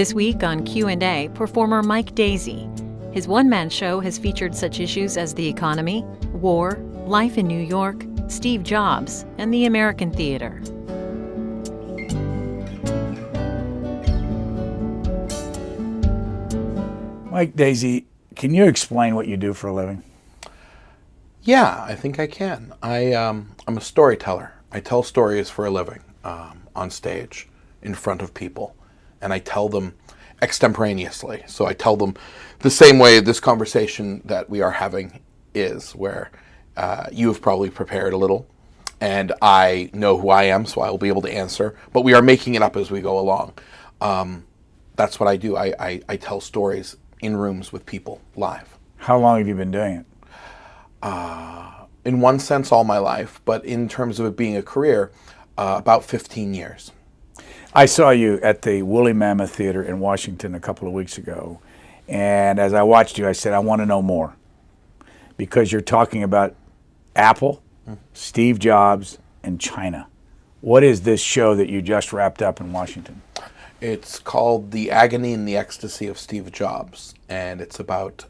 This week on Q&A, performer Mike Daisey. His one-man show has featured such issues as the economy, war, life in New York, Steve Jobs, and the American theater. Mike Daisey, can you explain what you do for a living? Yeah, I think I can. I'm a storyteller. I tell stories for a living on stage in front of people, and I tell them extemporaneously. So I tell them the same way this conversation that we are having is, where you have probably prepared a little, and I know who I am, so I will be able to answer, but we are making it up as we go along. That's what I do. I tell stories in rooms with people live. How long have you been doing it? In one sense, all my life, but in terms of it being a career, about 15 years. I saw you at the Woolly Mammoth Theater in Washington a couple of weeks ago, and as I watched you, I said, I want to know more, because you're talking about Apple, Steve Jobs, and China. What is this show that you just wrapped up in Washington? It's called The Agony and the Ecstasy of Steve Jobs, and it's about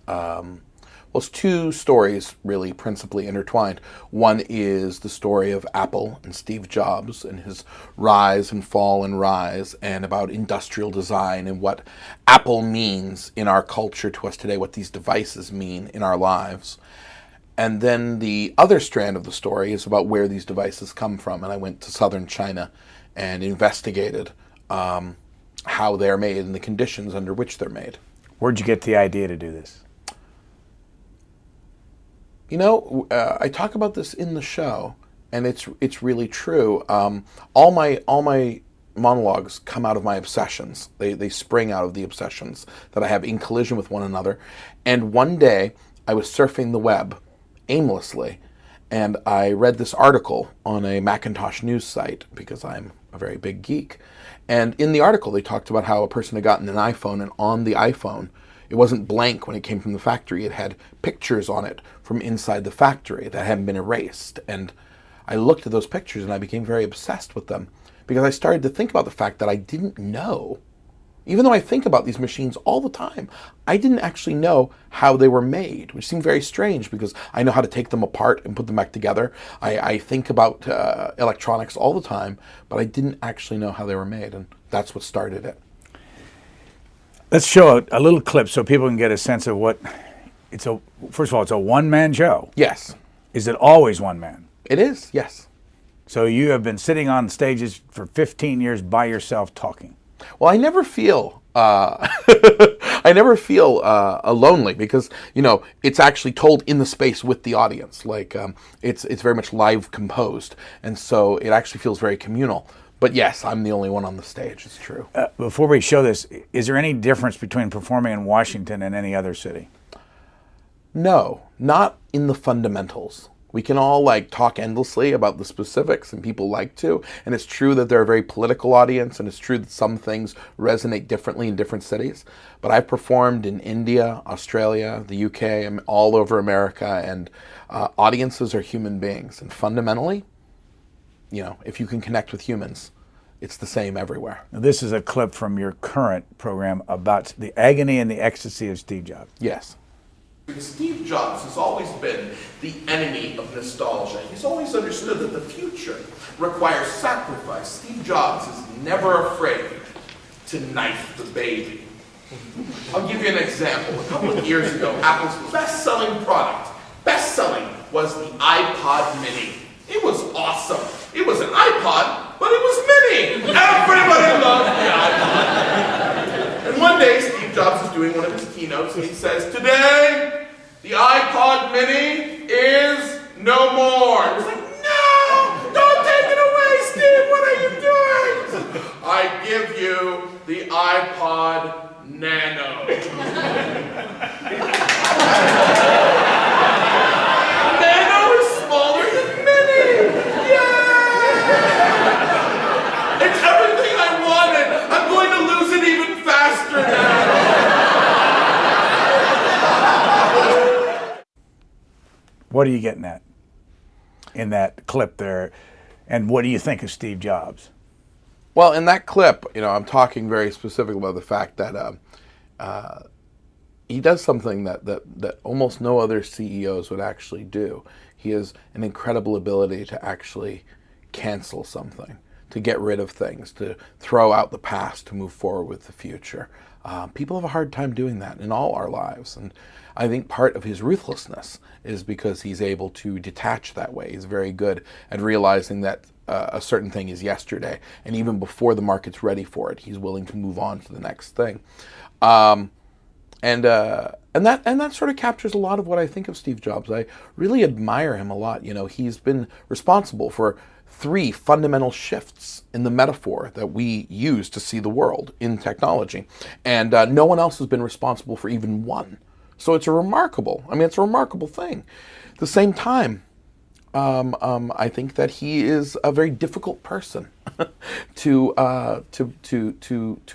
well, it's two stories really principally intertwined. One is the story of Apple and Steve Jobs and his rise and fall and rise, and about industrial design and what Apple means in our culture to us today, what these devices mean in our lives. And then the other strand of the story is about where these devices come from. And I went to southern China and investigated how they're made and the conditions under which they're made. Where'd you get the idea to do this? You know, I talk about this in the show, and it's really true. All my monologues come out of my obsessions. They spring out of the obsessions that I have in collision with one another. And one day, I was surfing the web aimlessly, and I read this article on a Macintosh news site, because I'm a very big geek. And in the article, they talked about how a person had gotten an iPhone, and on the iPhone, it wasn't blank when it came from the factory. It had pictures on it from inside the factory that hadn't been erased. And I looked at those pictures and I became very obsessed with them, because I started to think about the fact that I didn't know, even though I think about these machines all the time, I didn't actually know how they were made, which seemed very strange, because I know how to take them apart and put them back together. I think about electronics all the time, but I didn't actually know how they were made, and that's what started it. Let's show a little clip so people can get a sense of what it's a. First of all, it's a one-man show. Yes. Is it always one man? It is, yes. So you have been sitting on stages for 15 years by yourself talking. Well, I never feel lonely, because it's actually told in the space with the audience. Like it's very much live composed, and so it actually feels very communal. But yes, I'm the only one on the stage. It's true. Before we show this, is there any difference between performing in Washington and any other city? No, not in the fundamentals. We can all talk endlessly about the specifics, and people like to. And it's true that they're a very political audience, and it's true that some things resonate differently in different cities. But I've performed in India, Australia, the UK, and all over America, and audiences are human beings. And fundamentally, if you can connect with humans, it's the same everywhere. Now, this is a clip from your current program about the agony and the ecstasy of Steve Jobs. Yes. Steve Jobs has always been the enemy of nostalgia. He's always understood that the future requires sacrifice. Steve Jobs is never afraid to knife the baby. I'll give you an example. A couple of years ago, Apple's best-selling product, was the iPod mini. It was awesome. It was an iPod, but it was mini. Everybody loved the iPod. And one day, Steve Jobs is doing one of his keynotes, and he says, "Today, the iPod mini is no more." And it's like, "No! Don't take it away, Steve! What are you doing?" "I give you the iPod Nano." Nano is smaller than mini! Yeah! It's everything I wanted! I'm going to lose it even faster now! What are you getting at in that clip there? And what do you think of Steve Jobs? Well, in that clip, I'm talking very specifically about the fact that he does something that almost no other CEOs would actually do. He has an incredible ability to actually cancel something, to get rid of things, to throw out the past, to move forward with the future. People have a hard time doing that in all our lives. And I think part of his ruthlessness is because he's able to detach that way. He's very good at realizing that a certain thing is yesterday, and even before the market's ready for it, he's willing to move on to the next thing. And that sort of captures a lot of what I think of Steve Jobs. I really admire him a lot. He's been responsible for 3 fundamental shifts in the metaphor that we use to see the world in technology, and no one else has been responsible for even one. So it's a remarkable thing. At the same time, I think that he is a very difficult person to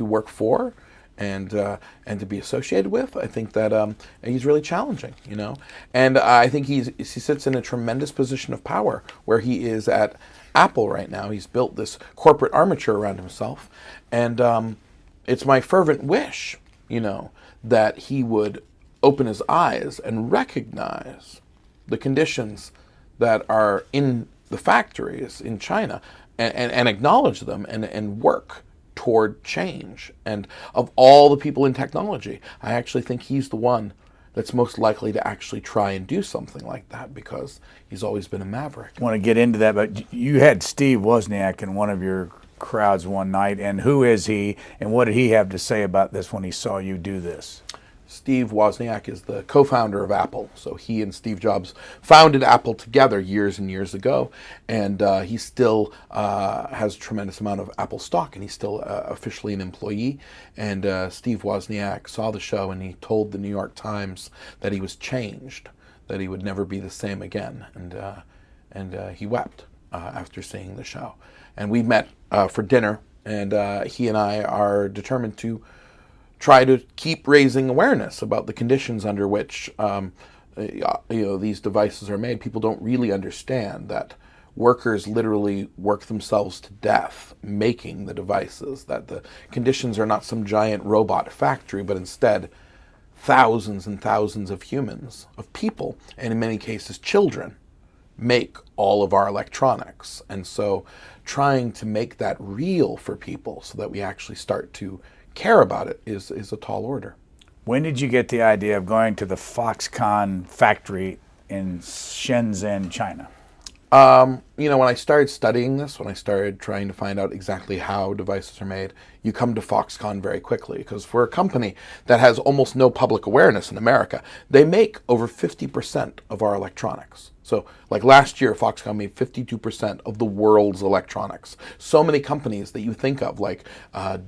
work for and to be associated with. I think that he's really challenging, and I think he sits in a tremendous position of power where he is at Apple right now. He's built this corporate armature around himself, and it's my fervent wish, that he would open his eyes and recognize the conditions that are in the factories in China and acknowledge them and work toward change. And of all the people in technology, I actually think he's the one that's most likely to actually try and do something like that, because he's always been a maverick. I want to get into that, but you had Steve Wozniak in one of your crowds one night, and who is he, and what did he have to say about this when he saw you do this? Steve Wozniak is the co-founder of Apple. So he and Steve Jobs founded Apple together years and years ago, and he still has a tremendous amount of Apple stock, and he's still officially an employee. And Steve Wozniak saw the show, and he told the New York Times that he was changed, that he would never be the same again, and he wept after seeing the show. And we met for dinner, and he and I are determined to try to keep raising awareness about the conditions under which these devices are made. People don't really understand that workers literally work themselves to death making the devices, that the conditions are not some giant robot factory, but instead thousands and thousands of humans, of people, and in many cases children, make all of our electronics. And so trying to make that real for people so that we actually start to care about it is a tall order. When did you get the idea of going to the Foxconn factory in Shenzhen, China? When I started studying this, when I started trying to find out exactly how devices are made, you come to Foxconn very quickly, because for a company that has almost no public awareness in America, they make over 50% of our electronics. So like last year, Foxconn made 52% of the world's electronics. So many companies that you think of, like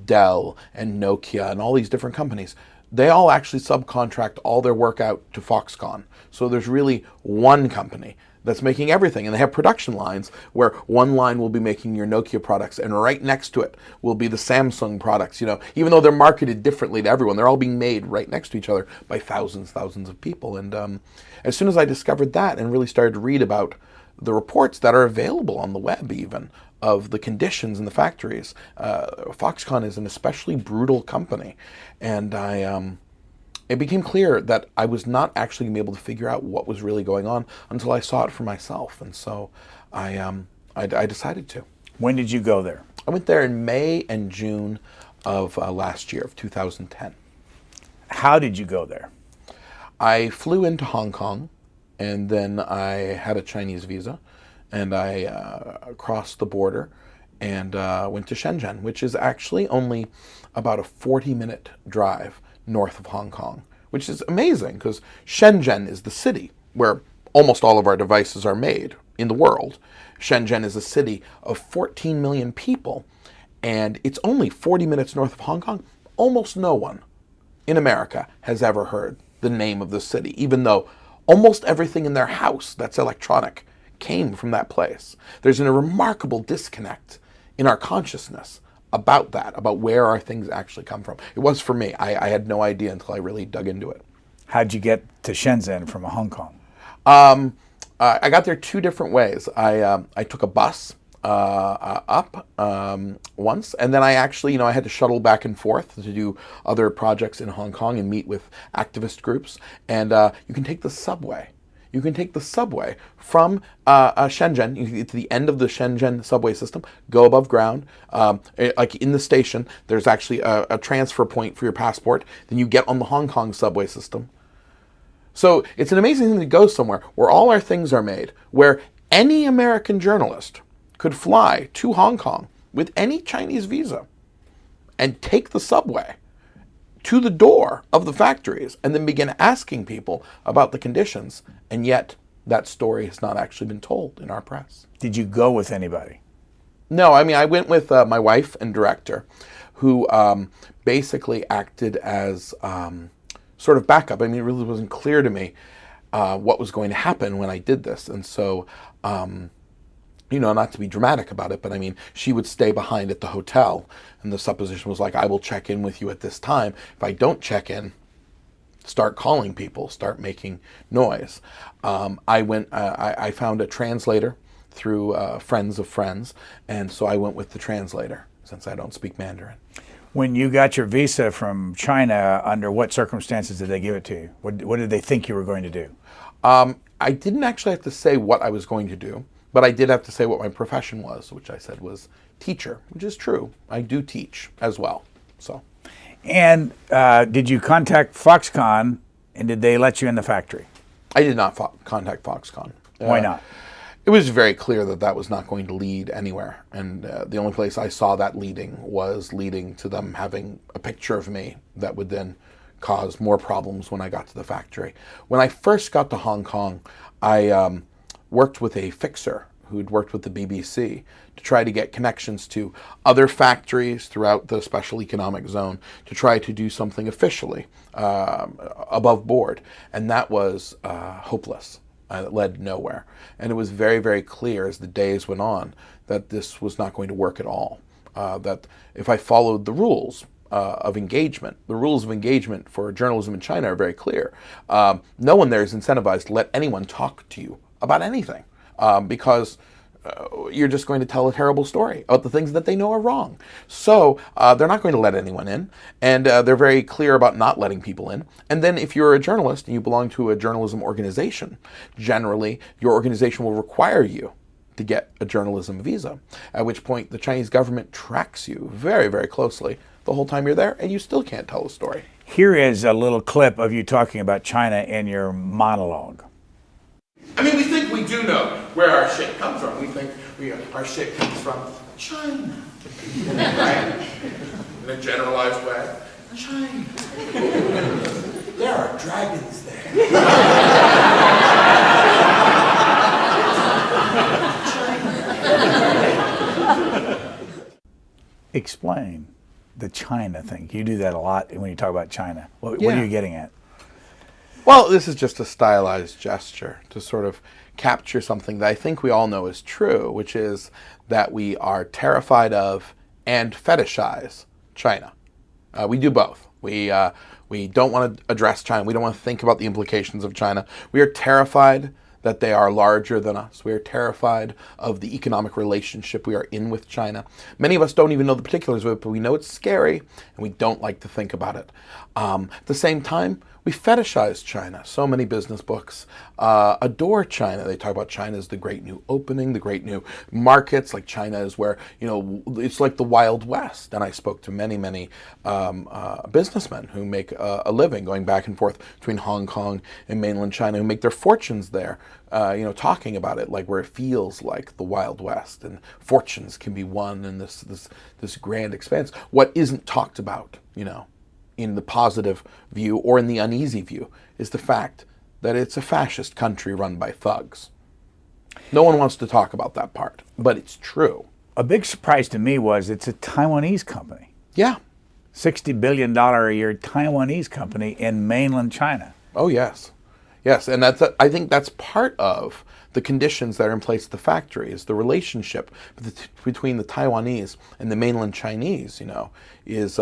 Dell and Nokia and all these different companies, they all actually subcontract all their work out to Foxconn. So there's really one company that's making everything, and they have production lines where one line will be making your Nokia products, and right next to it will be the Samsung products. Even though they're marketed differently to everyone, they're all being made right next to each other by thousands of people. And as soon as I discovered that and really started to read about the reports that are available on the web, even of the conditions in the factories, Foxconn is an especially brutal company, and it became clear that I was not actually going to be able to figure out what was really going on until I saw it for myself. And so I decided to. When did you go there? I went there in May and June of last year, of 2010. How did you go there? I flew into Hong Kong, and then I had a Chinese visa, and I crossed the border and went to Shenzhen, which is actually only about a 40-minute drive north of Hong Kong, which is amazing, because Shenzhen is the city where almost all of our devices are made in the world. Shenzhen is a city of 14 million people, and it's only 40 minutes north of Hong Kong. Almost no one in America has ever heard the name of the city, even though almost everything in their house that's electronic came from that place. There's a remarkable disconnect in our consciousness about that, about where our things actually come from. It was for me. I had no idea until I really dug into it. How'd you get to Shenzhen from Hong Kong? I got there 2 different ways. I took a bus up once, and then I actually, I had to shuttle back and forth to do other projects in Hong Kong and meet with activist groups. And you can take the subway. You can take the subway from Shenzhen. You can get to the end of the Shenzhen subway system, go above ground. Like in the station, there's actually a transfer point for your passport. Then you get on the Hong Kong subway system. So it's an amazing thing to go somewhere where all our things are made, where any American journalist could fly to Hong Kong with any Chinese visa and take the subway to the door of the factories and then begin asking people about the conditions. And yet that story has not actually been told in our press. Did you go with anybody? No, I mean, I went with my wife and director, who basically acted as sort of backup. I mean, it really wasn't clear to me what was going to happen when I did this. And so, not to be dramatic about it, but I mean, she would stay behind at the hotel, and the supposition was like, I will check in with you at this time. If I don't check in, start calling people, start making noise. I found a translator through friends of friends, and so I went with the translator since I don't speak Mandarin. When you got your visa from China, under what circumstances did they give it to you? What did they think you were going to do? I didn't actually have to say what I was going to do, but I did have to say what my profession was, which I said was teacher, which is true. I do teach as well. So. And did you contact Foxconn, and did they let you in the factory? I did not contact Foxconn. Why not? It was very clear that that was not going to lead anywhere. And the only place I saw that leading to them having a picture of me that would then cause more problems when I got to the factory. When I first got to Hong Kong, I worked with a fixer who'd worked with the BBC to try to get connections to other factories throughout the special economic zone to try to do something officially above board. And that was hopeless. It led nowhere. And it was very, very clear as the days went on that this was not going to work at all. That if I followed the rules of engagement, the rules of engagement for journalism in China are very clear. No one there is incentivized to let anyone talk to you about anything because you're just going to tell a terrible story about the things that they know are wrong. So they're not going to let anyone in, and they're very clear about not letting people in. And then if you're a journalist and you belong to a journalism organization, generally your organization will require you to get a journalism visa, at which point the Chinese government tracks you very, very closely the whole time you're there, and you still can't tell a story. Here is a little clip of you talking about China in your monologue. I mean, we think we do know where our shit comes from. We think our shit comes from China, right? In a generalized way. China. There are dragons there. Explain the China thing. You do that a lot when you talk about China. What are you getting at? Well, this is just a stylized gesture to sort of capture something that I think we all know is true, which is that we are terrified of and fetishize China. We do both. We don't want to address China. We don't want to think about the implications of China. We are terrified that they are larger than us. We are terrified of the economic relationship we are in with China. Many of us don't even know the particulars of it, but we know it's scary, and we don't like to think about it. At the same time, we fetishize China. So many business books adore China. They talk about China as the great new opening, the great new markets, like China is where, it's like the Wild West. And I spoke to many, many businessmen who make a living going back and forth between Hong Kong and mainland China, who make their fortunes there, talking about it, like where it feels like the Wild West and fortunes can be won in this grand expanse. What isn't talked about, in the positive view or in the uneasy view, is the fact that it's a fascist country run by thugs. No one wants to talk about that part, but it's true. A big surprise to me was it's a Taiwanese company. Yeah. $60 billion a year Taiwanese company in mainland China. Oh, yes. Yes, and I think that's part of the conditions that are in place at the factory, is the relationship between the Taiwanese and the mainland Chinese, is...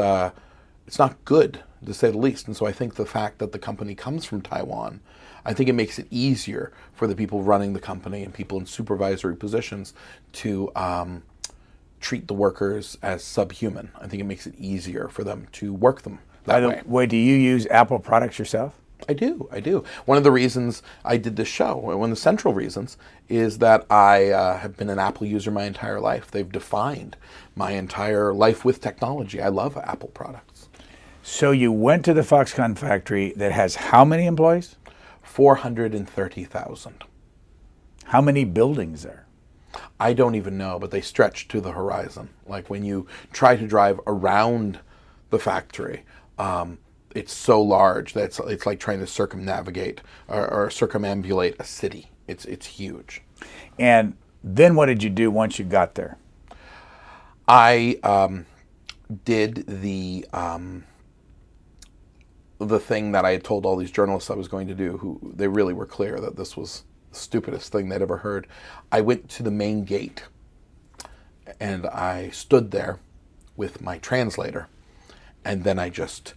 it's not good, to say the least. And so I think the fact that the company comes from Taiwan, I think it makes it easier for the people running the company and people in supervisory positions to treat the workers as subhuman. I think it makes it easier for them to work them that way. By the way, do you use Apple products yourself? I do. One of the reasons I did this show, one of the central reasons, is that I have been an Apple user my entire life. They've defined my entire life with technology. I love Apple products. So you went to the Foxconn factory that has how many employees? 430,000. How many buildings there? I don't even know, but they stretch to the horizon. Like when you try to drive around the factory, it's so large that it's like trying to circumnavigate or circumambulate a city. It's huge. And then what did you do once you got there? I did the thing that I had told all these journalists I was going to do, who they really were clear that this was the stupidest thing they'd ever heard. I went to the main gate and I stood there with my translator, and then I just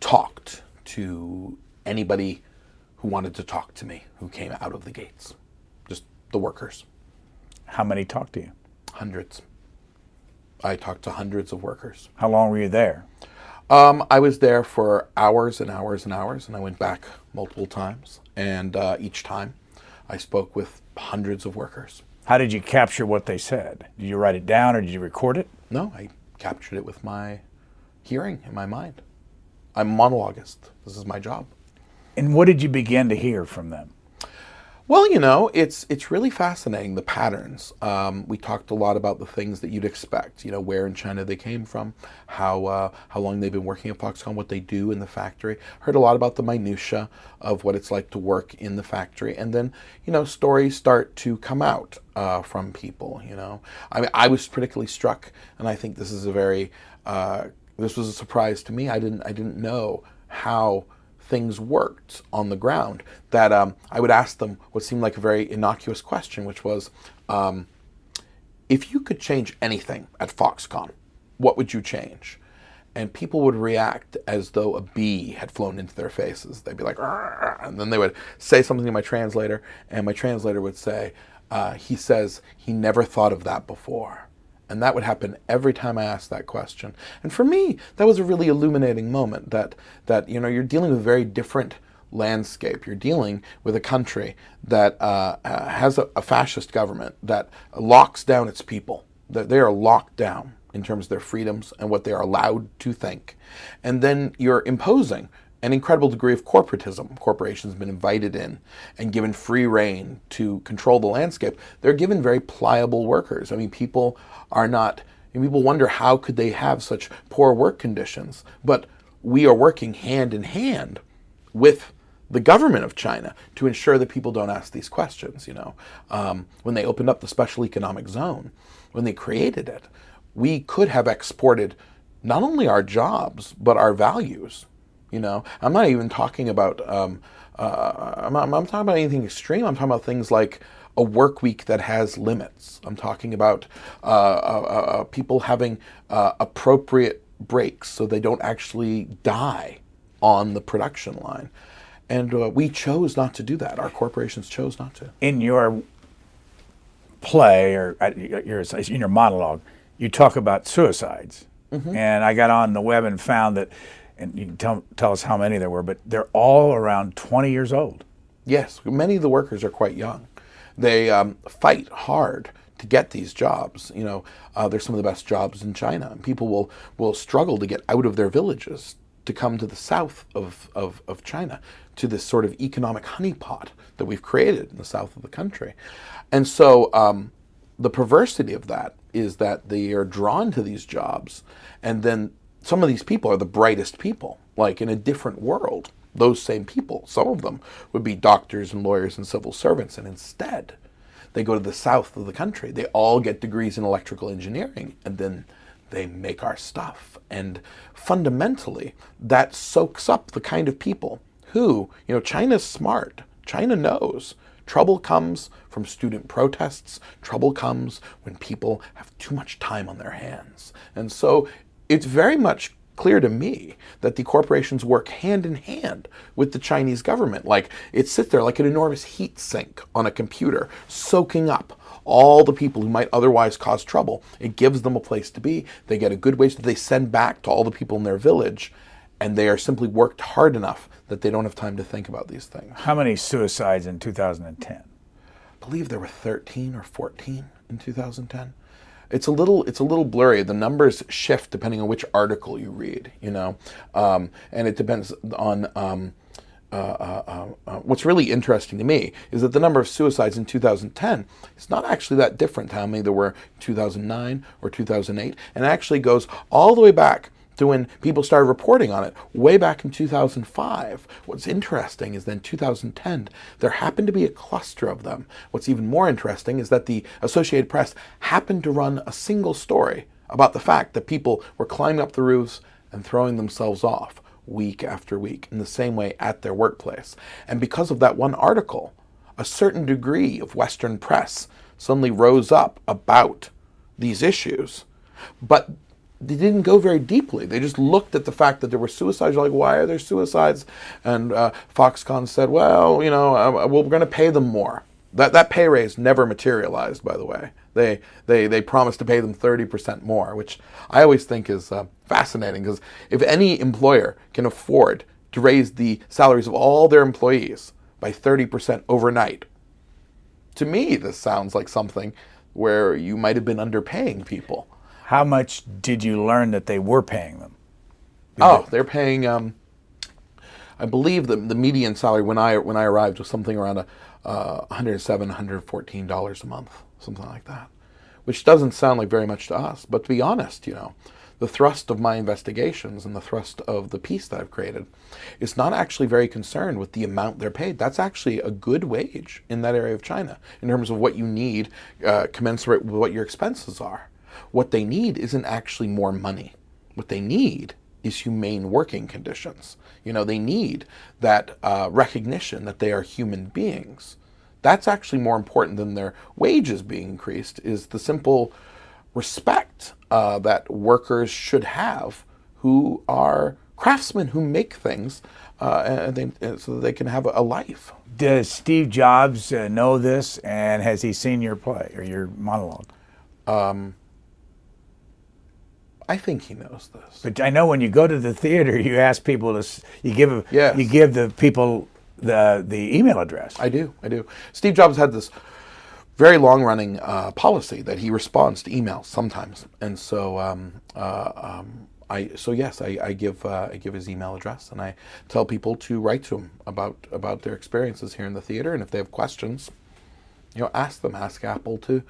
talked to anybody who wanted to talk to me, who came out of the gates. Just the workers. How many talked to you? Hundreds. I talked to hundreds of workers. How long were you there? I was there for hours and hours and hours, and I went back multiple times. And each time I spoke with hundreds of workers. How did you capture what they said? Did you write it down or did you record it? No, I captured it with my hearing in my mind. I'm a monologist. This is my job. And what did you begin to hear from them? Well, you know, it's really fascinating, the patterns. We talked a lot about the things that you'd expect, you know, where in China they came from, how long they've been working at Foxconn, what they do in the factory. Heard a lot about the minutia of what it's like to work in the factory. And then, you know, stories start to come out from people, you know. I mean, I was particularly struck, and I think this is this was a surprise to me. I didn't know how things worked on the ground, that I would ask them what seemed like a very innocuous question, which was, if you could change anything at Foxconn, what would you change? And people would react as though a bee had flown into their faces. They'd be like, "Arr!" And then they would say something to my translator, and my translator would say, he says he never thought of that before. And that would happen every time I asked that question. And for me, that was a really illuminating moment, that you know, you're dealing with a very different landscape. You're dealing with a country that has a fascist government that locks down its people. That they are locked down in terms of their freedoms and what they are allowed to think. And then you're imposing an incredible degree of corporatism. Corporations have been invited in and given free rein to control the landscape. They're given very pliable workers. I mean, people wonder how could they have such poor work conditions, but we are working hand in hand with the government of China to ensure that people don't ask these questions. You know, when they opened up the special economic zone, when they created it, we could have exported not only our jobs but our values. You know, I'm not even talking about I'm talking about anything extreme. I'm talking about things like a work week that has limits. I'm talking about people having appropriate breaks so they don't actually die on the production line. And we chose not to do that. Our corporations chose not to. In your play, or in your monologue, you talk about suicides. Mm-hmm. And I got on the web and found that, and you can tell us how many there were, but they're all around 20 years old. Yes, many of the workers are quite young. They fight hard to get these jobs. You know, they're some of the best jobs in China. And people will struggle to get out of their villages to come to the south of China, to this sort of economic honeypot that we've created in the south of the country. And so the perversity of that is that they are drawn to these jobs, and then some of these people are the brightest people, like in a different world. Those same people, some of them would be doctors and lawyers and civil servants, and instead they go to the south of the country. They all get degrees in electrical engineering, and then they make our stuff. And fundamentally, that soaks up the kind of people who, you know, China's smart. China knows trouble comes from student protests. Trouble comes when people have too much time on their hands. And so it's very much clear to me that the corporations work hand in hand with the Chinese government. Like, it sits there like an enormous heat sink on a computer, soaking up all the people who might otherwise cause trouble. It gives them a place to be. They get a good wage that they send back to all the people in their village, and they are simply worked hard enough that they don't have time to think about these things. How many suicides in 2010? I believe there were 13 or 14 in 2010. It's a little blurry. The numbers shift depending on which article you read, and it depends on. What's really interesting to me is that the number of suicides in 2010 is not actually that different to how many there were in 2009 or 2008, and it actually goes all the way back to when people started reporting on it, way back in 2005. What's interesting is then 2010, there happened to be a cluster of them. What's even more interesting is that the Associated Press happened to run a single story about the fact that people were climbing up the roofs and throwing themselves off week after week in the same way at their workplace. And because of that one article, a certain degree of Western press suddenly rose up about these issues. But they didn't go very deeply. They just looked at the fact that there were suicides. Like, why are there suicides? And Foxconn said, well, we're going to pay them more. That pay raise never materialized, by the way. They promised to pay them 30% more, which I always think is fascinating, because if any employer can afford to raise the salaries of all their employees by 30% overnight, to me this sounds like something where you might have been underpaying people. How much did you learn that they were paying them? They're paying. I believe the median salary when I arrived was something around $107, $114 a month, something like that, which doesn't sound like very much to us. But to be honest, the thrust of my investigations and the thrust of the piece that I've created is not actually very concerned with the amount they're paid. That's actually a good wage in that area of China in terms of what you need, commensurate with what your expenses are. What they need isn't actually more money. What they need is humane working conditions. They need that recognition that they are human beings. That's actually more important than their wages being increased, is the simple respect that workers should have who are craftsmen who make things so that they can have a life. Does Steve Jobs know this, and has he seen your play or your monologue? I think he knows this. But I know when you go to the theater, you ask people to, you give the people the email address. I do. Steve Jobs had this very long-running policy that he responds to emails sometimes, and so I give his email address, and I tell people to write to him about their experiences here in the theater, and if they have questions, ask Apple to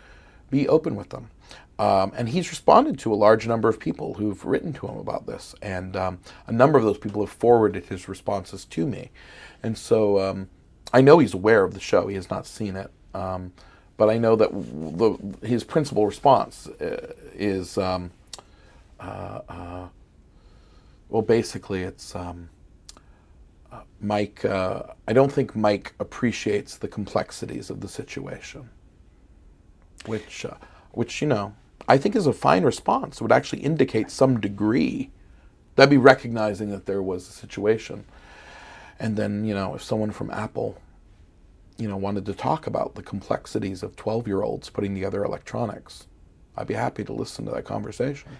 be open with them. And he's responded to a large number of people who've written to him about this, and a number of those people have forwarded his responses to me. And so I know he's aware of the show. He has not seen it, but I know that his principal response is, basically it's, Mike, I don't think Mike appreciates the complexities of the situation, which I think is a fine response. It would actually indicate some degree. That'd be recognizing that there was a situation. And then, if someone from Apple, wanted to talk about the complexities of 12-year-olds putting together electronics, I'd be happy to listen to that conversation.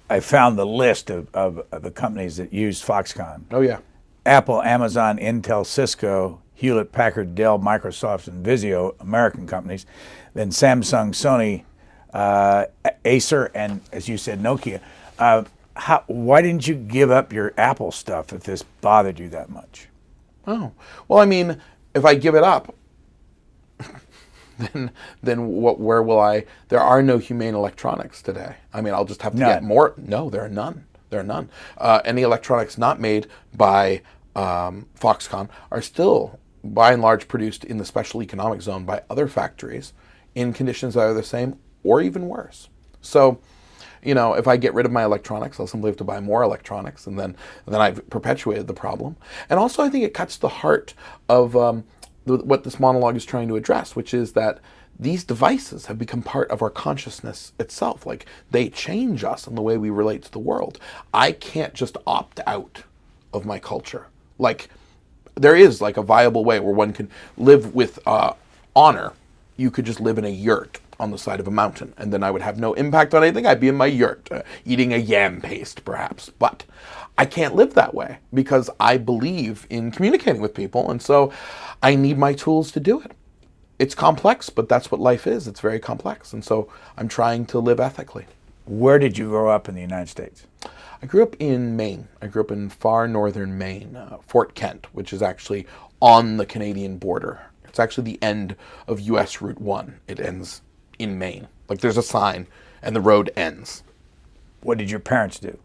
I found the list of the companies that use Foxconn. Oh, yeah. Apple, Amazon, Intel, Cisco, Hewlett Packard, Dell, Microsoft, and Vizio, American companies. Then Samsung, Sony, Acer, and, as you said, Nokia. Why didn't you give up your Apple stuff if this bothered you that much? Oh, well, I mean, if I give it up, then where will I? There are no humane electronics today. I mean, I'll just have to get more. No, there are none. There are none. Any electronics not made by Foxconn are still, by and large, produced in the special economic zone by other factories in conditions that are the same or even worse. So, if I get rid of my electronics, I'll simply have to buy more electronics, and then I've perpetuated the problem. And also, I think it cuts the heart of what this monologue is trying to address, which is that these devices have become part of our consciousness itself. Like, they change us in the way we relate to the world. I can't just opt out of my culture. Like, there is like a viable way where one can live with honor. You could just live in a yurt on the side of a mountain, and then I would have no impact on anything. I'd be in my yurt, eating a yam paste, perhaps. But I can't live that way because I believe in communicating with people, and so I need my tools to do it. It's complex, but that's what life is. It's very complex, and so I'm trying to live ethically. Where did you grow up in the United States? I grew up in Maine. I grew up in far northern Maine, Fort Kent, which is actually on the Canadian border. It's actually the end of U.S. Route 1. It ends in Maine. Like, there's a sign, and the road ends. What did your parents do?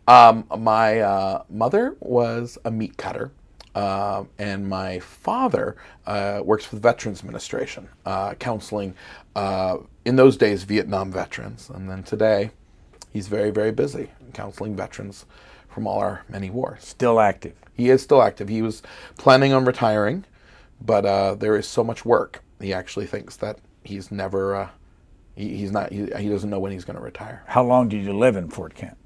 My mother was a meat cutter, and my father works for the Veterans Administration, counseling, in those days, Vietnam veterans. And then today, he's very, very busy counseling veterans from all our many wars. Still active? He is still active. He was planning on retiring, but there is so much work. He actually thinks that he's never, he doesn't know when he's going to retire. How long did you live in Fort Kent?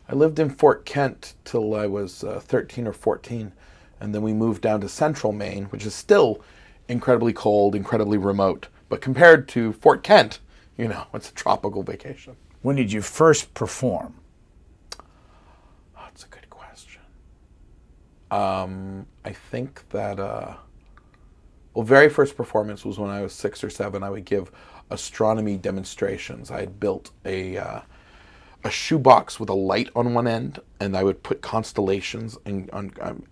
I lived in Fort Kent till I was 13 or 14, and then we moved down to central Maine, which is still incredibly cold, incredibly remote. But compared to Fort Kent, you know, it's a tropical vacation. When did you first perform? Oh, that's a good question. I think that, well, very first performance was when I was 6 or 7. I would give astronomy demonstrations. I had built a shoebox with a light on one end, and I would put constellations and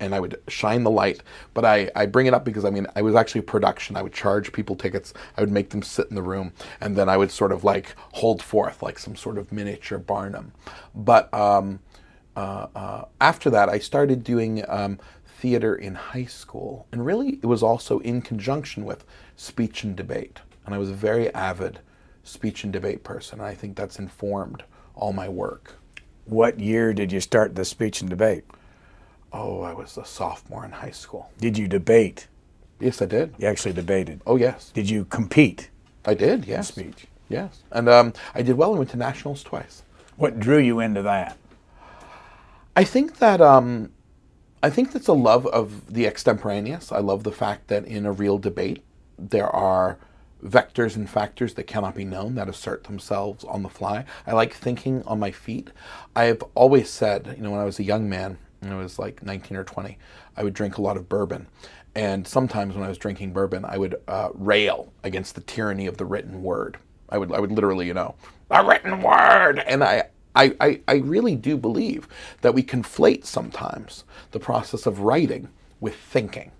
I would shine the light. But I bring it up because, I mean, I was actually a production. I would charge people tickets. I would make them sit in the room, and then I would sort of like hold forth like some sort of miniature Barnum. But after that, I started doing theater in high school, and really it was also in conjunction with speech and debate. And I was a very avid speech and debate person. I think that's informed all my work. What year did you start the speech and debate? Oh, I was a sophomore in high school. Did you debate? Yes, I did. You actually debated? Oh, yes. Did you compete? I did, yes. In speech? Yes. And I did well. I went to nationals twice. What drew you into that? I think that that's a love of the extemporaneous. I love the fact that in a real debate, there are vectors and factors that cannot be known, that assert themselves on the fly. I like thinking on my feet. I have always said, you know, when I was a young man, when I was like 19 or 20, I would drink a lot of bourbon. And sometimes when I was drinking bourbon, I would rail against the tyranny of the written word. I would literally, you know, the written word. And I really do believe that we conflate sometimes the process of writing with thinking.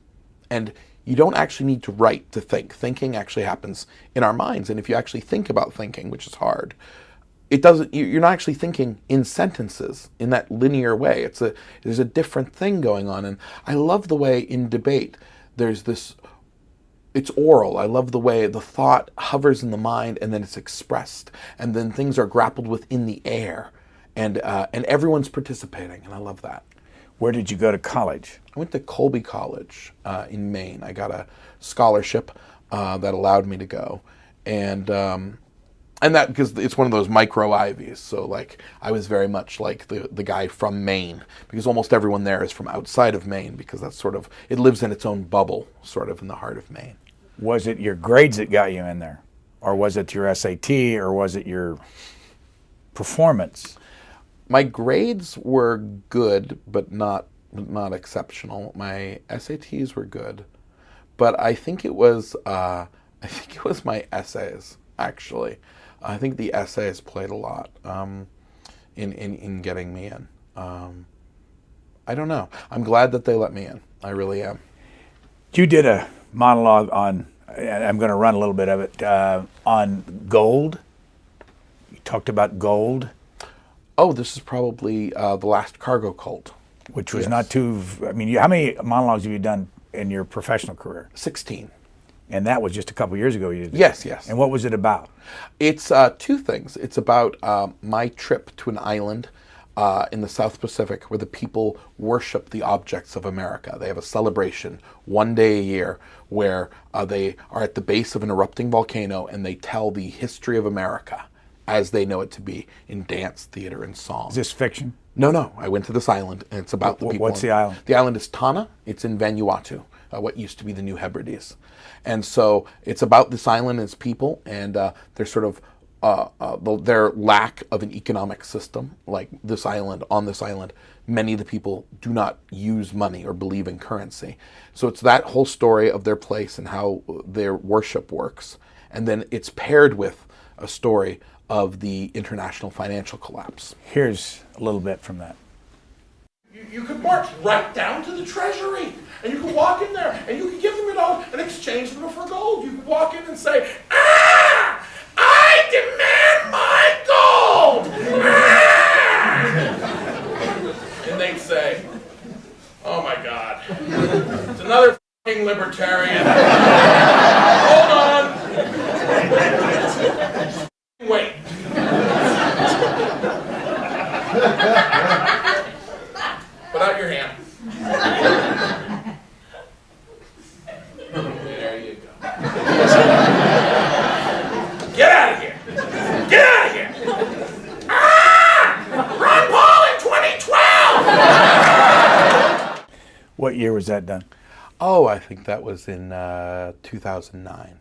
And you don't actually need to write to think. Thinking actually happens in our minds. And if you actually think about thinking, which is hard, it doesn't, you're not actually thinking in sentences in that linear way. There's a different thing going on. And I love the way in debate there's this, it's oral. I love the way the thought hovers in the mind and then it's expressed. And then things are grappled with in the air. And everyone's participating. And I love that. Where did you go to college? I went to Colby College in Maine. I got a scholarship that allowed me to go. And that because it's one of those micro Ivies. So like I was very much like the guy from Maine, because almost everyone there is from outside of Maine, because that's sort of, it lives in its own bubble, sort of in the heart of Maine. Was it your grades that got you in there? Or was it your SAT? Or was it your performance? My grades were good, but not exceptional. My SATs were good, but I think it was my essays, actually. I think the essays played a lot in getting me in. I don't know. I'm glad that they let me in. I really am. You did a monologue on, I'm going to run a little bit of it, on gold. You talked about gold. Oh, this is probably The Last Cargo Cult. Which was not too, I mean, how many monologues have you done in your professional career? 16. And that was just a couple years ago you did that. Yes, yes. And what was it about? It's two things. It's about my trip to an island in the South Pacific where the people worship the objects of America. They have a celebration one day a year where they are at the base of an erupting volcano and they tell the history of America as they know it to be in dance, theater, and song. Is this fiction? No, no. I went to this island, and it's about the people. What's the island? The island is Tana. It's in Vanuatu, what used to be the New Hebrides. And so it's about this island and its people, and their sort of their lack of an economic system. Like this island, on this island, many of the people do not use money or believe in currency. So it's that whole story of their place and how their worship works. And then it's paired with a story of the international financial collapse. Here's a little bit from that. You could march right down to the treasury, and you could walk in there, and you could give them your dollars and exchange them for gold. You could walk in and say, "Ah, I demand my gold!" Ah! And they'd say, "Oh my God, it's another f***ing libertarian. Hold on. Wait." Put out your hand. There you go. Get out of here. Get out of here. Ah! Ron Paul in 2012! What year was that done? Oh, I think that was in 2009.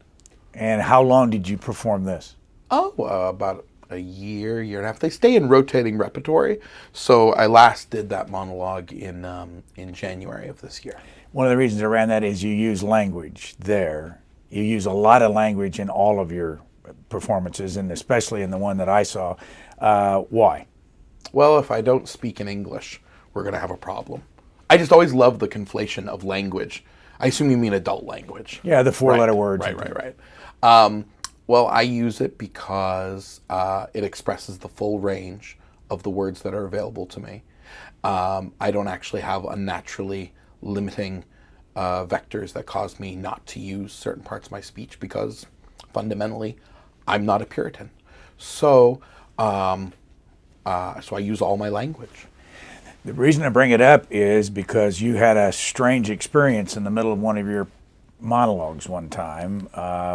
And how long did you perform this? Oh, about a year and a half. They stay in rotating repertory, so I last did that monologue in January of this year. One of the reasons I ran that is you use language there. You use a lot of language in all of your performances, and especially in the one that I saw. Why? Well, if I don't speak in English, we're going to have a problem. I just always love the conflation of language. I assume you mean adult language. Yeah, the four-letter words. Right. Well, I use it because it expresses the full range of the words that are available to me. I don't actually have unnaturally limiting vectors that cause me not to use certain parts of my speech because fundamentally I'm not a Puritan. So, so I use all my language. The reason I bring it up is because you had a strange experience in the middle of one of your monologues one time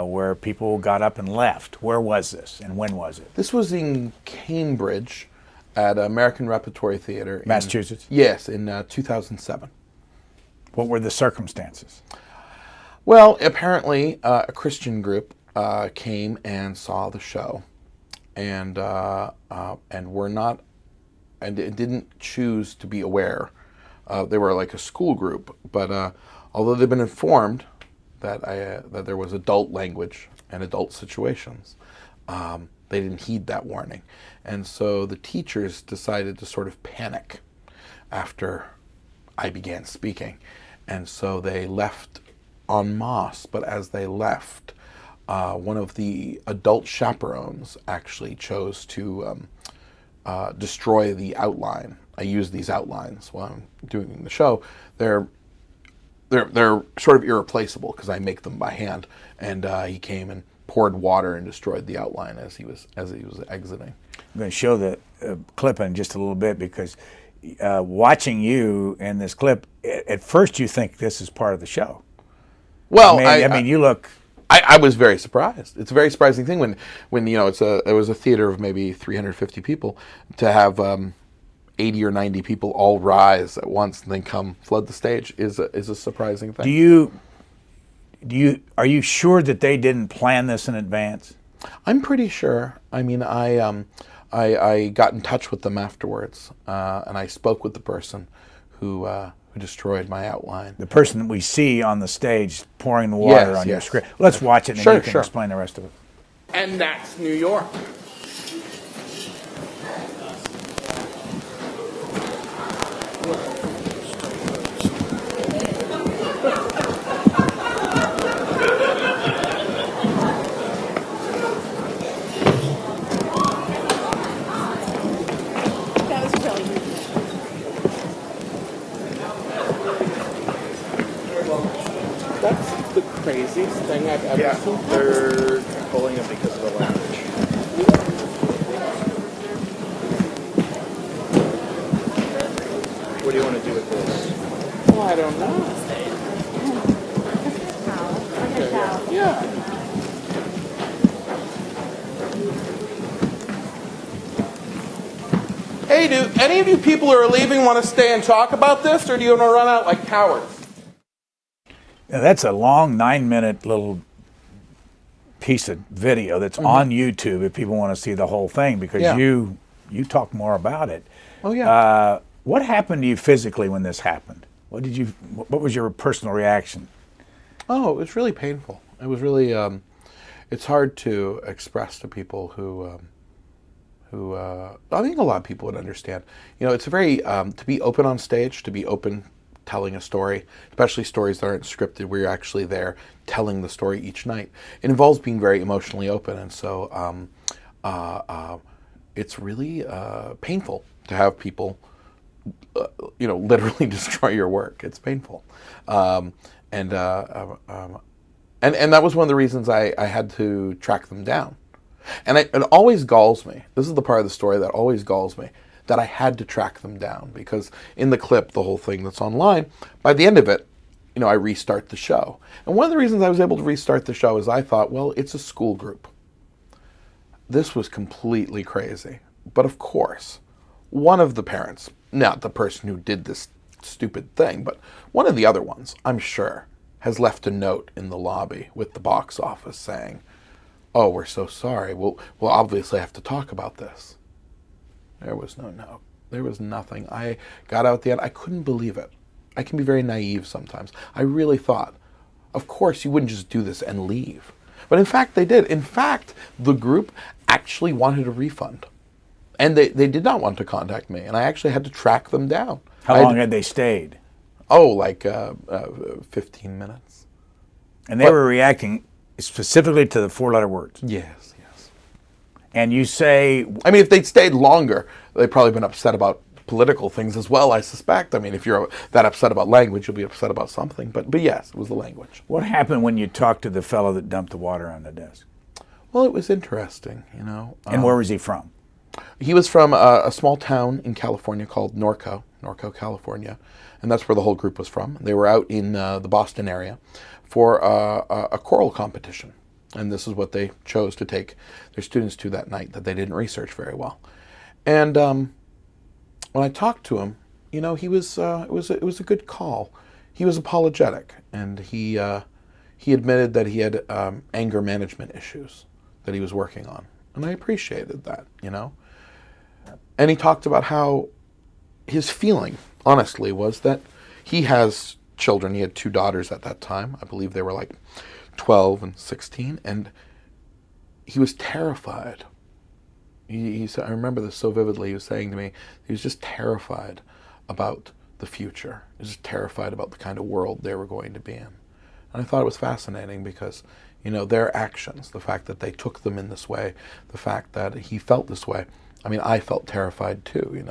where people got up and left. Where was this and when was it? This was in Cambridge at American Repertory Theater. Massachusetts? Yes, in 2007. What were the circumstances? Well, apparently a Christian group came and saw the show and were not, and didn't choose to be aware. They were like a school group, but although they've been informed that that there was adult language and adult situations, they didn't heed that warning. And so the teachers decided to sort of panic after I began speaking. And so they left en masse, but as they left, one of the adult chaperones actually chose to destroy the outline. I use these outlines while I'm doing the show. They're sort of irreplaceable because I make them by hand. And he came and poured water and destroyed the outline as he was exiting. I'm going to show the clip in just a little bit because watching you in this clip, at first you think this is part of the show. Well, I mean, you look. I was very surprised. It's a very surprising thing when you know it was a theater of maybe 350 people to have 80 or 90 people all rise at once and then come flood the stage is a surprising thing. Are you sure that they didn't plan this in advance? I'm pretty sure. I mean, I got in touch with them afterwards, and I spoke with the person who destroyed my outline. The person that we see on the stage pouring the water on your screen. Let's watch it and then you can explain the rest of it. And that's New York. That's the craziest thing I've ever seen. They're pulling him because of the language. don't know. Yeah. Hey, do any of you people who are leaving want to stay and talk about this, or do you want to run out like cowards? Now, that's a long 9-minute little piece of video that's on YouTube if people want to see the whole thing, because you talk more about it. Oh yeah. What happened to you physically when this happened? What was your personal reaction? Oh, it was really painful. It was really. It's hard to express to people who. I think a lot of people would understand. You know, it's a very to be open on stage, to be open telling a story, especially stories that aren't scripted, where you're actually there telling the story each night. It involves being very emotionally open, and so it's really painful to have people, literally destroy your work. It's painful, and that was one of the reasons I had to track them down. And it always galls me. This is the part of the story that always galls me, that I had to track them down, because in the clip, the whole thing that's online, by the end of it, I restart the show. And one of the reasons I was able to restart the show is I thought, well, it's a school group. This was completely crazy. But of course, one of the parents, not the person who did this stupid thing, but one of the other ones, I'm sure, has left a note in the lobby with the box office saying, "Oh, we're so sorry. We'll obviously have to talk about this." There was no note. There was nothing. I got out at the end. I couldn't believe it. I can be very naive sometimes. I really thought, of course, you wouldn't just do this and leave. But in fact, they did. In fact, the group actually wanted a refund. And they did not want to contact me. And I actually had to track them down. How long had they stayed? Oh, like 15 minutes. And they were reacting specifically to the 4-letter words. Yes. And you say... I mean, if they'd stayed longer, they'd probably been upset about political things as well, I suspect. I mean, if you're that upset about language, you'll be upset about something. But yes, it was the language. What happened when you talked to the fellow that dumped the water on the desk? Well, it was interesting, And where was he from? He was from a small town in California called Norco, California. And that's where the whole group was from. They were out in the Boston area for a choral competition. And this is what they chose to take their students to that night that they didn't research very well. And when I talked to him, he was it was a good call. He was apologetic, and he admitted that he had anger management issues that he was working on, and I appreciated that. And he talked about how his feeling, honestly, was that he has children. He had 2 daughters at that time. I believe they were like 12 and 16, and he was terrified. He said, I remember this so vividly. He was saying to me, he was just terrified about the future. He was just terrified about the kind of world they were going to be in. And I thought it was fascinating because, their actions, the fact that they took them in this way, the fact that he felt this way. I mean, I felt terrified too,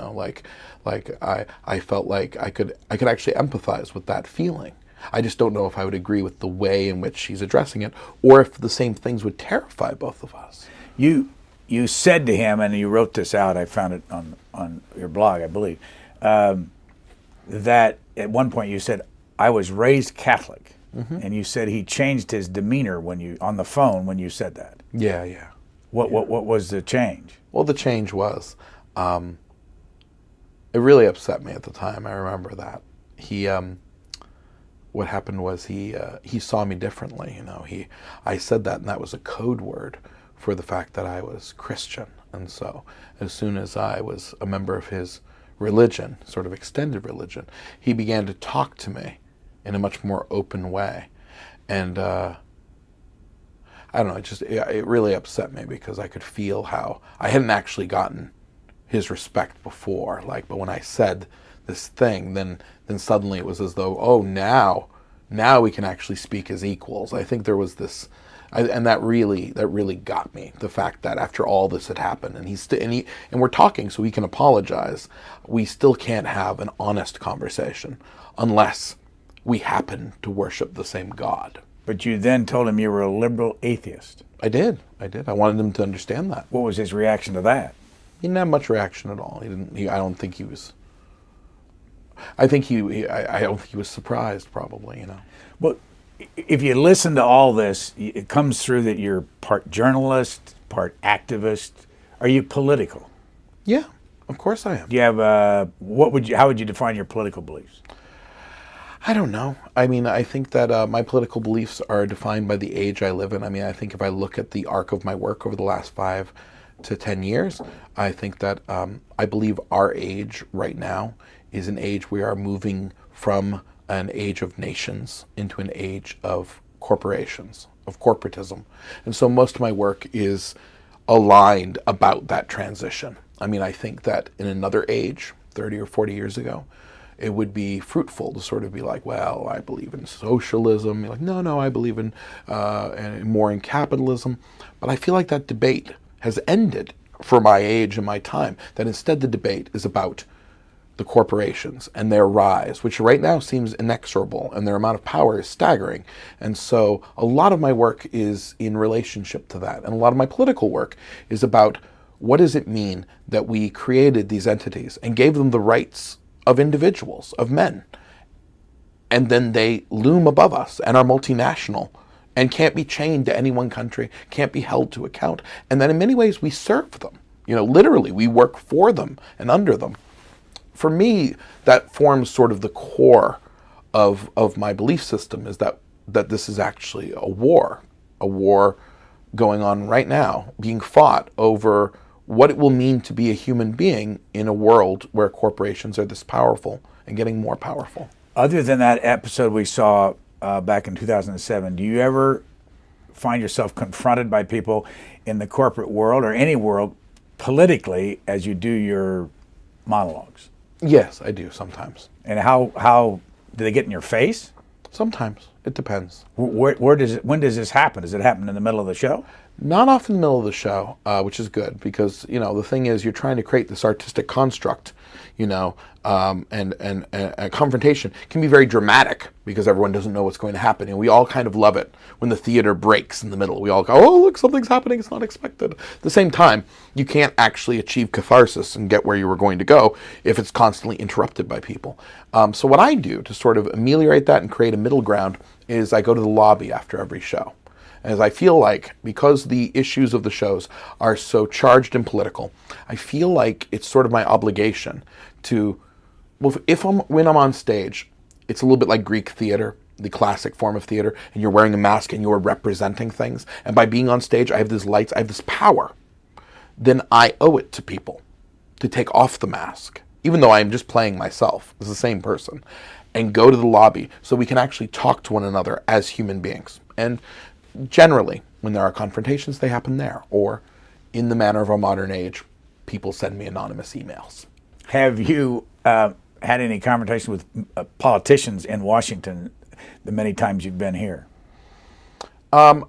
I felt like I could actually empathize with that feeling. I just don't know if I would agree with the way in which he's addressing it, or if the same things would terrify both of us. You said to him, and you wrote this out, I found it on your blog, I believe, that at one point you said, "I was raised Catholic," and you said he changed his demeanor on the phone when you said that. Yeah. What was the change? Well, the change was, it really upset me at the time. I remember that what happened was he saw me differently. I said that, and that was a code word for the fact that I was Christian. And so as soon as I was a member of his religion, sort of extended religion, he began to talk to me in a much more open way. And I don't know, it really upset me because I could feel how I hadn't actually gotten his respect before. But when I said this thing, then suddenly it was as though, oh, now we can actually speak as equals. I think there was this, and that really got me. The fact that after all this had happened, and we're talking so he can apologize, we still can't have an honest conversation unless we happen to worship the same God. But you then told him you were a liberal atheist. I did. I wanted him to understand that. What was his reaction to that? He didn't have much reaction at all. I don't think he was. I think I don't think he was surprised, probably, you know. Well, if you listen to all this, it comes through that you're part journalist, part activist. Are you political? Yeah, of course I am. Do you have how would you define your political beliefs? I don't know. I mean, I think that my political beliefs are defined by the age I live in. I mean, I think if I look at the arc of my work over the last 5 to 10 years, I think that I believe our age right now is an age we are moving from an age of nations into an age of corporations, of corporatism. And so most of my work is aligned about that transition. I mean, I think that in another age, 30 or 40 years ago, it would be fruitful to sort of be like, well, I believe in socialism. You're like, no, I believe in more in capitalism. But I feel like that debate has ended for my age and my time, that instead the debate is about the corporations and their rise, which right now seems inexorable, and their amount of power is staggering. And so a lot of my work is in relationship to that. And a lot of my political work is about what does it mean that we created these entities and gave them the rights of individuals, of men, and then they loom above us and are multinational and can't be chained to any one country, can't be held to account. And then in many ways we serve them. You know, literally we work for them and under them. For me, that forms sort of the core of my belief system, is that this is actually a war going on right now, being fought over what it will mean to be a human being in a world where corporations are this powerful and getting more powerful. Other than that episode we saw back in 2007, do you ever find yourself confronted by people in the corporate world or any world politically as you do your monologues? Yes, I do sometimes. And how do they get in your face? Sometimes. It depends. When does this happen? Does it happen in the middle of the show? Not often in the middle of the show, which is good, because, you know, the thing is you're trying to create this artistic construct, you know, and a confrontation can be very dramatic because everyone doesn't know what's going to happen. And we all kind of love it when the theater breaks in the middle. We all go, oh, look, something's happening. It's not expected. At the same time, you can't actually achieve catharsis and get where you were going to go if it's constantly interrupted by people. So what I do to sort of ameliorate that and create a middle ground is I go to the lobby after every show. As I feel like, because the issues of the shows are so charged and political, I feel like it's sort of my obligation to, well, when I'm on stage, it's a little bit like Greek theater, the classic form of theater, and you're wearing a mask and you're representing things. And by being on stage, I have these lights, I have this power. Then I owe it to people to take off the mask, even though I'm just playing myself as the same person, and go to the lobby so we can actually talk to one another as human beings. And generally, when there are confrontations, they happen there. Or, in the manner of our modern age, people send me anonymous emails. Have you had any conversation with politicians in Washington the many times you've been here? A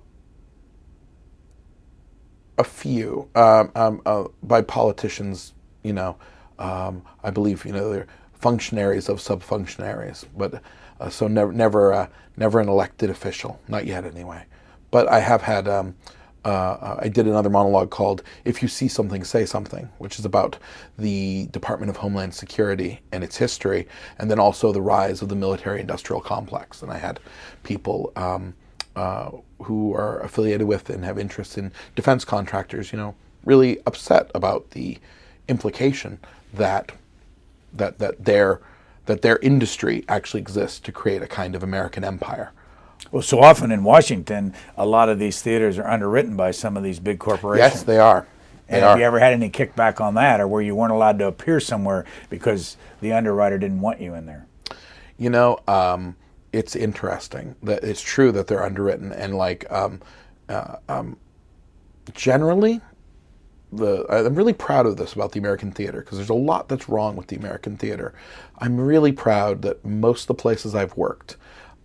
few. By politicians, you know, I believe, you know, they're functionaries of sub-functionaries, but so never an elected official, not yet anyway. But I have had, I did another monologue called If You See Something, Say Something, which is about the Department of Homeland Security and its history, and then also the rise of the military-industrial complex. And I had people who are affiliated with and have interest in defense contractors, you know, really upset about the implication that their industry actually exists to create a kind of American empire. Well, so often in Washington, a lot of these theaters are underwritten by some of these big corporations. Yes, they are. And have you ever had any kickback on that, or where you weren't allowed to appear somewhere because the underwriter didn't want you in there? You know, it's interesting that it's true that they're underwritten, and like generally, I'm really proud of this about the American theater, because there's a lot that's wrong with the American theater. I'm really proud that most of the places I've worked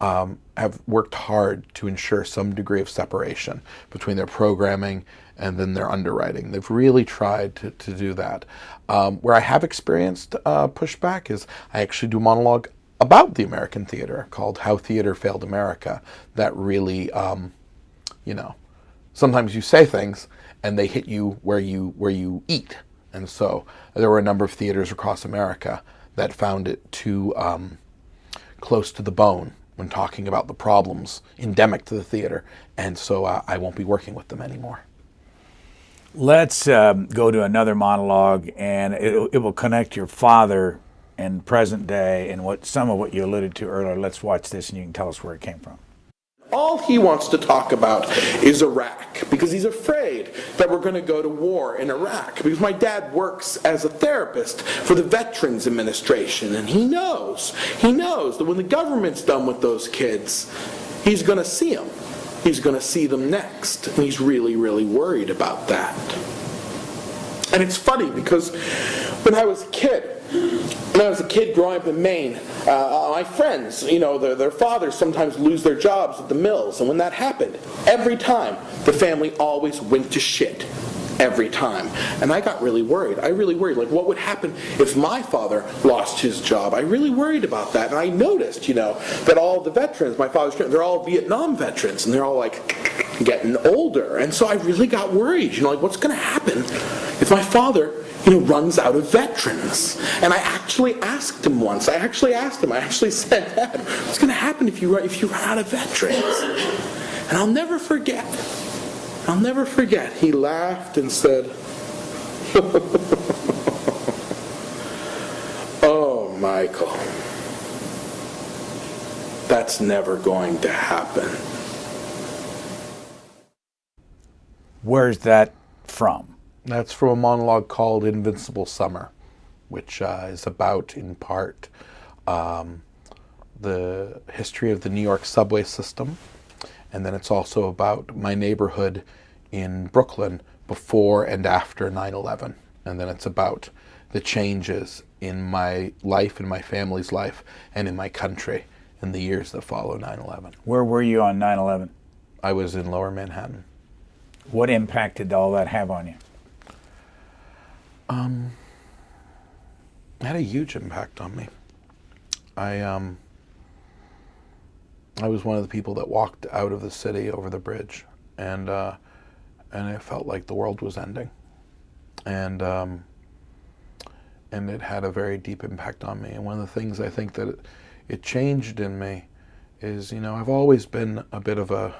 have worked hard to ensure some degree of separation between their programming and then their underwriting. They've really tried to do that. Where I have experienced pushback is I actually do a monologue about the American theater called How Theater Failed America, that really, you know, sometimes you say things and they hit you where you eat. And so there were a number of theaters across America that found it too close to the bone when talking about the problems endemic to the theater, and so I won't be working with them anymore. Let's go to another monologue, and it will connect your father and present day and some of what you alluded to earlier. Let's watch this, and you can tell us where it came from. All he wants to talk about is Iraq, because he's afraid that we're going to go to war in Iraq. Because my dad works as a therapist for the Veterans Administration, and he knows that when the government's done with those kids, he's going to see them. He's going to see them next, and he's really, really worried about that. And it's funny, because when I was a kid growing up in Maine, my friends, their fathers sometimes lose their jobs at the mills, and when that happened, every time, the family always went to shit. Every time. And I got really worried. Like, what would happen if my father lost his job? I really worried about that. And I noticed, that all the veterans, my father's friends, they're all Vietnam veterans, and they're all, like, getting older. And so I really got worried, like, what's going to happen if my father, runs out of veterans? And I actually asked him once. I said, Dad, what's going to happen if you run out of veterans? And I'll never forget, he laughed and said, "Oh, Michael, that's never going to happen." Where's that from? That's from a monologue called Invincible Summer, which is about, in part, the history of the New York subway system. And then it's also about my neighborhood in Brooklyn before and after 9/11. And then it's about the changes in my life, in my family's life, and in my country in the years that follow 9/11. Where were you on 9/11? I was in Lower Manhattan. What impact did all that have on you? It had a huge impact on me. I was one of the people that walked out of the city over the bridge, and it felt like the world was ending, and it had a very deep impact on me. And one of the things I think that it changed in me is, I've always been a bit of a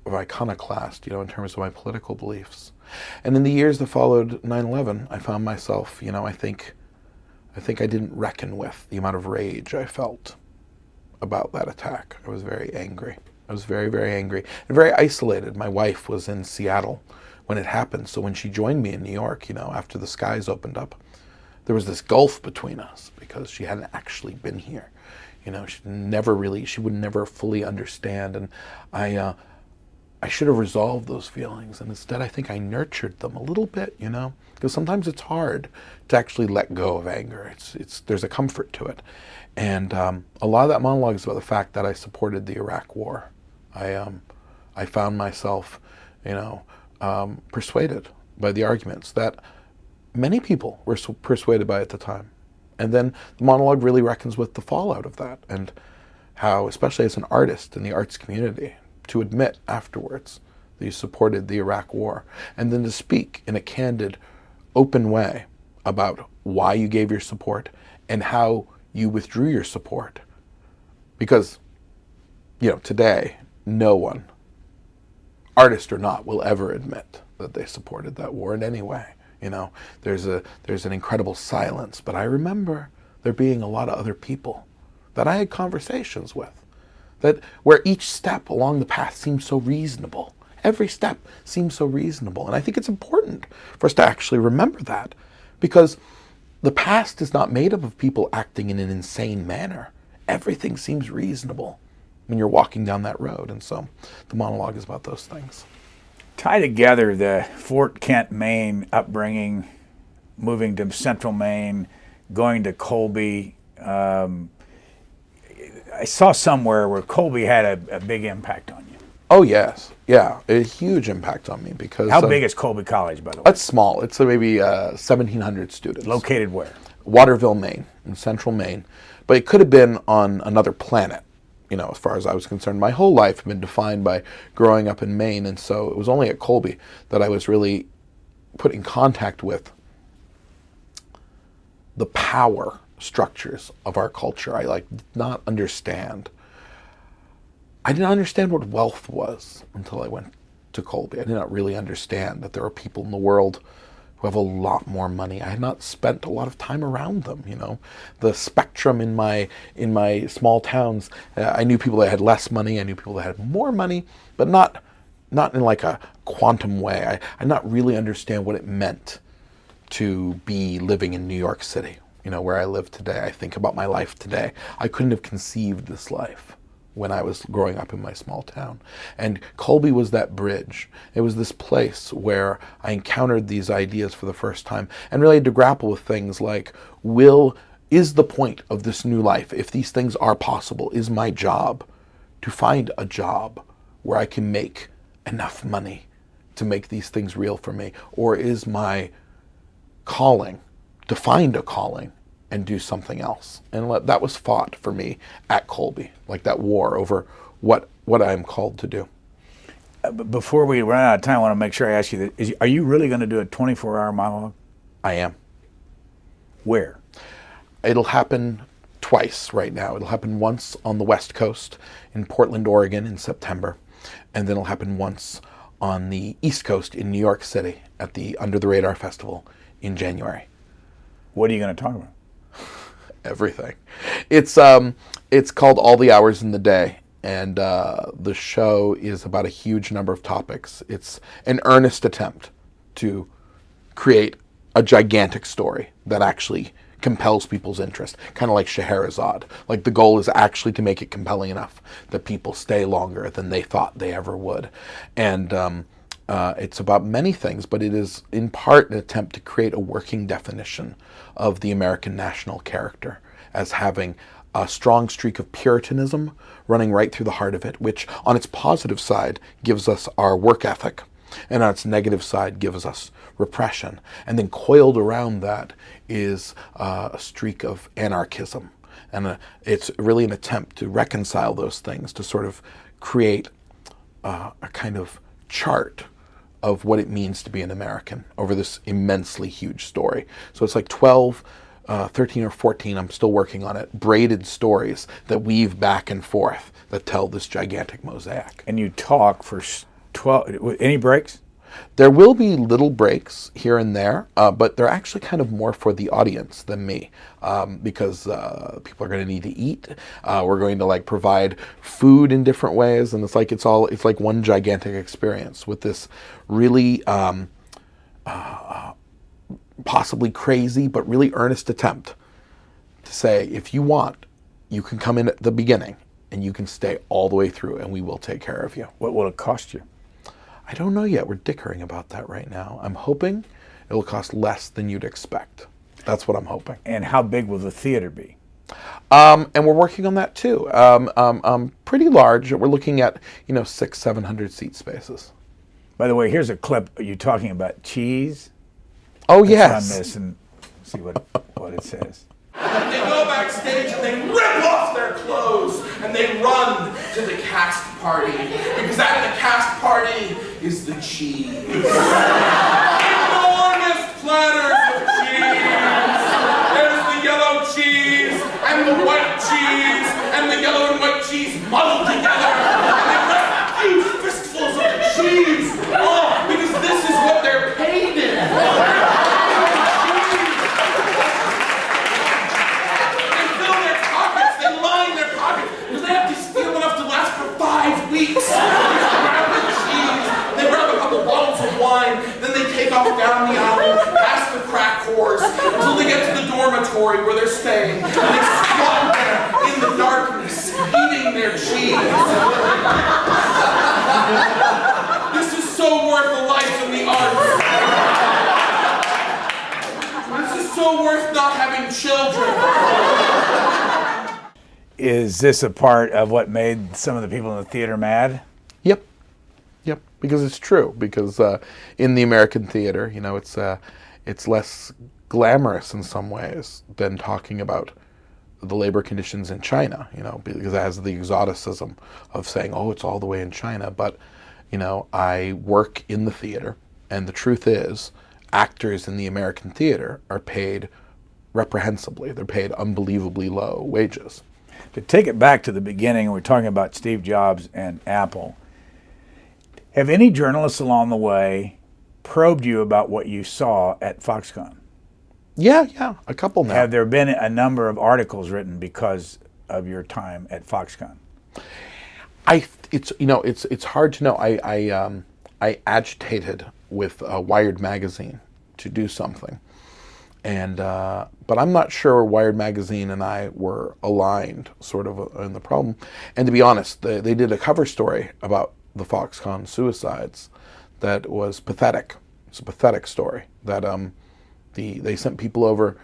iconoclast, in terms of my political beliefs. And in the years that followed 9/11, I found myself, I think I didn't reckon with the amount of rage I felt about that attack. I was very angry. I was very, very angry and very isolated. My wife was in Seattle when it happened, so when she joined me in New York, after the skies opened up, there was this gulf between us because she hadn't actually been here. She would never fully understand, and I should have resolved those feelings, and instead I think I nurtured them a little bit, because sometimes it's hard to actually let go of anger. There's a comfort to it, and a lot of that monologue is about the fact that I supported the Iraq War. I found myself, persuaded by the arguments that many people were persuaded by at the time, and then the monologue really reckons with the fallout of that, and how, especially as an artist in the arts community, to admit afterwards that you supported the Iraq War, and then to speak in a candid, open way about why you gave your support and how you withdrew your support. Because, today, no one, artist or not, will ever admit that they supported that war in any way. There's an incredible silence, but I remember there being a lot of other people that I had conversations with, that where each step along the path seemed so reasonable. Every step seemed so reasonable. And I think it's important for us to actually remember that, because the past is not made up of people acting in an insane manner. Everything seems reasonable when you're walking down that road. And so the monologue is about those things. Tie together the Fort Kent, Maine upbringing, moving to Central Maine, going to Colby. I saw somewhere where Colby had a big impact on you. Oh, yes. Yeah, a huge impact on me because... How big is Colby College, by the way? It's small. It's maybe 1,700 students. Located where? Waterville, Maine, in central Maine. But it could have been on another planet, as far as I was concerned. My whole life had been defined by growing up in Maine, and so it was only at Colby that I was really put in contact with the power structures of our culture. I did not understand. I didn't understand what wealth was until I went to Colby. I did not really understand that there are people in the world who have a lot more money. I had not spent a lot of time around them. The spectrum in my small towns. I knew people that had less money. I knew people that had more money, but not in like a quantum way. I did not really understand what it meant to be living in New York City. Where I live today. I think about my life today. I couldn't have conceived this life when I was growing up in my small town. And Colby was that bridge. It was this place where I encountered these ideas for the first time and really had to grapple with things like, is the point of this new life, if these things are possible, is my job to find a job where I can make enough money to make these things real for me? Or is my calling to find a calling and do something else? And that was fought for me at Colby, like that war over what I'm called to do. Before we run out of time, I want to make sure I ask you, are you really going to do a 24-hour monologue? I am. Where? It'll happen twice right now. It'll happen once on the West Coast in Portland, Oregon in September, and then it'll happen once on the East Coast in New York City at the Under the Radar Festival in January. What are you going to talk about? Everything. It's called All the Hours in the Day, and the show is about a huge number of topics. It's an earnest attempt to create a gigantic story that actually compels people's interest, kind of like Scheherazade. Like the goal is actually to make it compelling enough that people stay longer than they thought they ever would. And it's about many things, but it is in part an attempt to create a working definition of the American national character as having a strong streak of Puritanism running right through the heart of it, which on its positive side gives us our work ethic, and on its negative side gives us repression. And then coiled around that is a streak of anarchism. And it's really an attempt to reconcile those things, to sort of create a kind of chart of what it means to be an American over this immensely huge story. So it's like 12, 13 or 14, I'm still working on it, braided stories that weave back and forth that tell this gigantic mosaic. And you talk for 12, any breaks? There will be little breaks here and there, but they're actually kind of more for the audience than me, because people are going to need to eat. We're going to provide food in different ways, and it's like one gigantic experience with this really possibly crazy but really earnest attempt to say, if you want, you can come in at the beginning and you can stay all the way through, and we will take care of you. What will it cost you? I don't know yet. We're dickering about that right now. I'm hoping it will cost less than you'd expect. That's what I'm hoping. And how big will the theater be? And we're working on that too. Pretty large. We're looking at 600-700 seat spaces. By the way, here's a clip. Are you talking about cheese? Oh, Let's yes. run this and see what it says. They go backstage and they rip off their clothes and they run to the cast party, because at the cast party is the cheese. Enormous platters of cheese. There's the yellow cheese and the white cheese and the yellow and white cheese muddled together. And they rip huge fistfuls of the cheese. Oh, because this is what they're paid in. Weeks. They grab the cheese, they grab a couple bottles of wine, then they take off down the aisle, past the crack whores, until they get to the dormitory where they're staying, and they squat there in the darkness, eating their cheese. This is so worth the life and the arts. This is so worth not having children. Is this a part of what made some of the people in the theater mad? Yep. Because it's true. Because in the American theater, it's less glamorous in some ways than talking about the labor conditions in China. Because it has the exoticism of saying, oh, it's all the way in China. But I work in the theater, and the truth is, actors in the American theater are paid reprehensibly. They're paid unbelievably low wages. To take it back to the beginning, we're talking about Steve Jobs and Apple. Have any journalists along the way probed you about what you saw at Foxconn? Yeah, a couple now. Have there been a number of articles written because of your time at Foxconn? It's hard to know. I agitated with Wired magazine to do something, and but I'm not sure Wired magazine and I were aligned, sort of, in the problem. And to be honest, they did a cover story about the Foxconn suicides that was pathetic. It's a pathetic story that they sent people over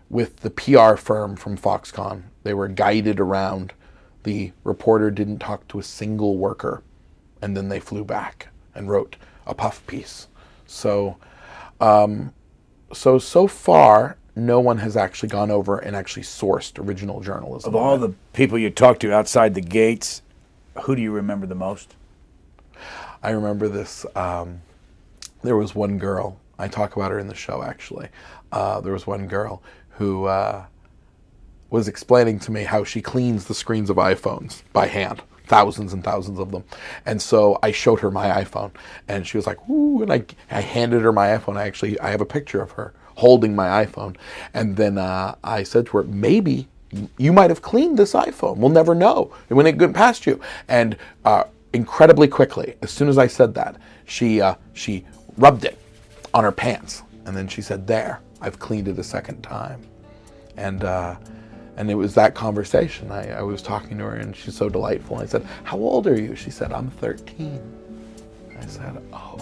with the PR firm from Foxconn. They were guided around. The reporter didn't talk to a single worker, and then they flew back and wrote a puff piece. So far, no one has actually gone over and actually sourced original journalism. Of all the people you talked to outside the gates, who do you remember the most? I remember this. There was one girl. I talk about her in the show, actually. There was one girl who was explaining to me how she cleans the screens of iPhones by hand, thousands and thousands of them. And so I showed her my iPhone, and she was like, "Ooh!" And I handed her my iPhone. I have a picture of her holding my iPhone. And then I said to her, "Maybe you might have cleaned this iPhone. We'll never know when it went past you." And incredibly quickly, as soon as I said that, she rubbed it on her pants, and then she said, "There, I've cleaned it a second time." And it was that conversation. I was talking to her, and she's so delightful. I said, "How old are you?" She said, "I'm 13. I said, "Oh."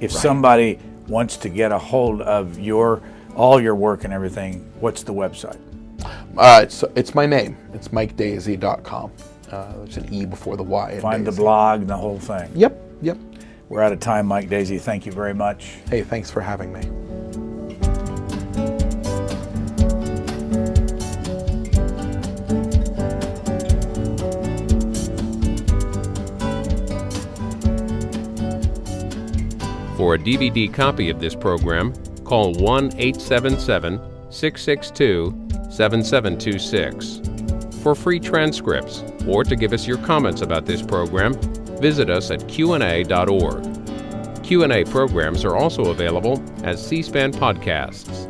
If somebody wants to get a hold of all your work and everything, what's the website? It's my name. It's MikeDaisey.com. There's an E before the Y. Find the blog and the whole thing. Yep. We're out of time, Mike Daisey. Thank you very much. Hey, thanks for having me. For a DVD copy of this program, call 1-877-662-7726. For free transcripts or to give us your comments about this program, visit us at qna.org. Q&A programs are also available as C-SPAN podcasts.